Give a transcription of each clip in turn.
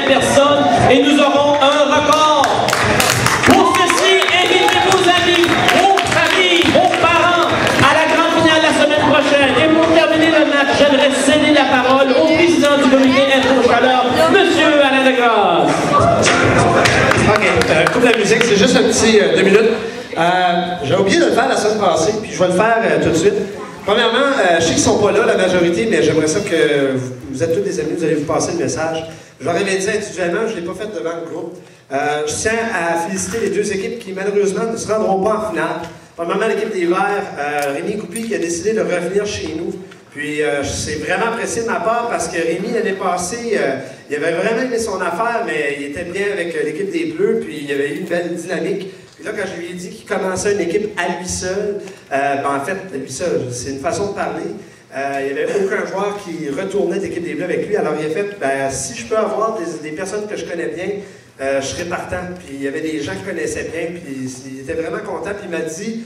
personnes et nous aurons un record. Pour ceci, invitez vos amis, vos familles, vos parents à la grande finale la semaine prochaine. Et pour terminer le match, j'aimerais céder la parole au président du comité Intro-Chaleur, Monsieur Alain Degrasse. OK, coupe la musique, c'est juste un petit 2 minutes. J'ai oublié de le faire la semaine passée, puis je vais le faire tout de suite. Premièrement, je sais qu'ils ne sont pas là, la majorité, mais j'aimerais ça que vous êtes tous des amis, vous allez vous passer le message. Je leur avais dit individuellement, je ne l'ai pas fait devant le groupe. Je tiens à féliciter les deux équipes qui, malheureusement, ne se rendront pas en finale. Premièrement, l'équipe des Verts, Rémi Goupy, qui a décidé de revenir chez nous. Puis, c'est vraiment apprécié de ma part parce que Rémi, l'année passée, il avait vraiment aimé son affaire, mais il était bien avec l'équipe des Bleus, puis il y avait eu une belle dynamique. Puis là, quand je lui ai dit qu'il commençait une équipe à lui seul, en fait, à lui seul, c'est une façon de parler. Il n'y avait aucun joueur qui retournait d'équipe des Bleus avec lui. Alors, il a fait, si je peux avoir des personnes que je connais bien, je serais partant. Puis, il y avait des gens qu'il connaissait bien, puis il était vraiment content. Puis, il m'a dit,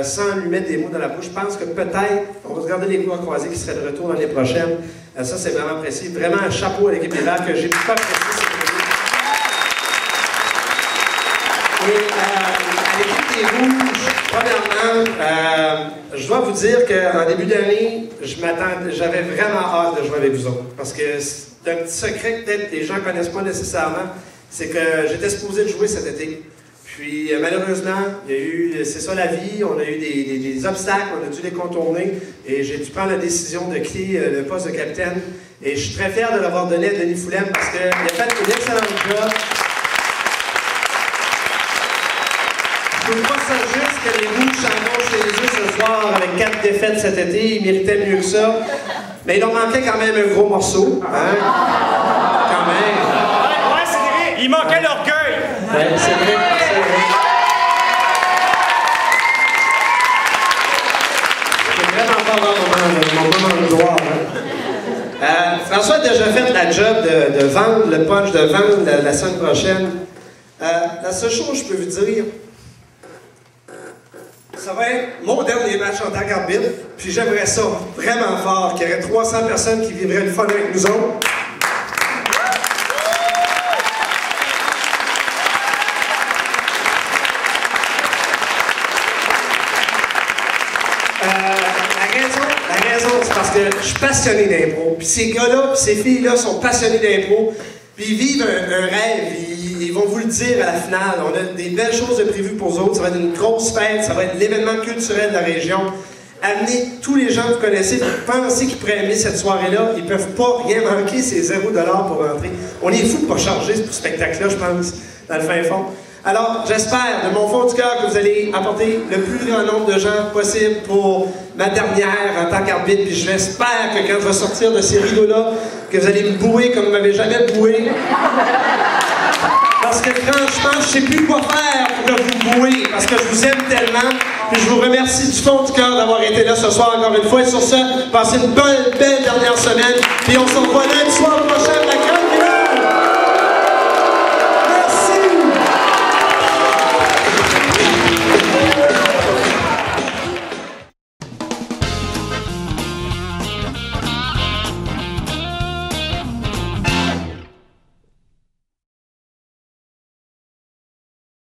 sans lui mettre des mots dans la bouche, je pense que peut-être, on va se garder les doigts croisés qui seraient de retour l'année prochaine. Ça, c'est vraiment apprécié. Vraiment un chapeau à l'équipe des Verts que j'ai beaucoup apprécié. Et à l'équipe des Rouges, premièrement, je dois vous dire qu'en début d'année, j'avais vraiment hâte de jouer avec vous autres. Parce que c'est un petit secret que peut-être les gens ne connaissent pas nécessairement, c'est que j'étais supposé de jouer cet été. Puis malheureusement, il y a eu, c'est ça la vie, on a eu des obstacles, on a dû les contourner et j'ai dû prendre la décision de quitter le poste de capitaine. Et je suis très fier de l'avoir donné à Denis Foulem parce qu'il a fait une excellente job. Je ne trouve pas ça juste que les Rouges s'en vont chez eux ce soir avec 4 défaites cet été. Ils méritaient mieux que ça. Mais il leur manquait quand même un gros morceau. Hein? Quand même. Ouais, c'est vrai. Il manquait l'orgueil. Ouais, c'est vrai. C'est vraiment pas mon moment de gloire. Hein? François a déjà fait la job de vendre le punch, de vendre la semaine prochaine. La seule chose que je peux vous dire, ça va être mon dernier match en tant qu'arbitre, puis j'aimerais ça vraiment fort, qu'il y aurait 300 personnes qui vivraient le fun avec nous autres. La raison, c'est parce que je suis passionné d'impro, puis ces gars-là, ces filles-là sont passionnés d'impro, puis ils vivent un rêve, ils vont vous le dire à la finale. On a des belles choses de prévues pour eux autres. Ça va être une grosse fête, ça va être l'événement culturel de la région. Amenez tous les gens que vous connaissez, pensez qu'ils pourraient aimer cette soirée-là. Ils ne peuvent pas rien manquer, c'est 0$ pour rentrer. On est fous de ne pas charger ce spectacle-là, je pense, dans le fin fond. Alors, j'espère de mon fond du cœur que vous allez apporter le plus grand nombre de gens possible pour ma dernière en tant qu'arbitre. Puis j'espère que quand je vais sortir de ces rideaux-là, que vous allez me bouer comme vous ne m'avez jamais boué. Parce que franchement, je ne sais plus quoi faire pour que vous bouez, parce que je vous aime tellement. Puis je vous remercie du fond du cœur d'avoir été là ce soir encore une fois. Et sur ce, passez une belle dernière semaine. Puis on se revoit lundi soir.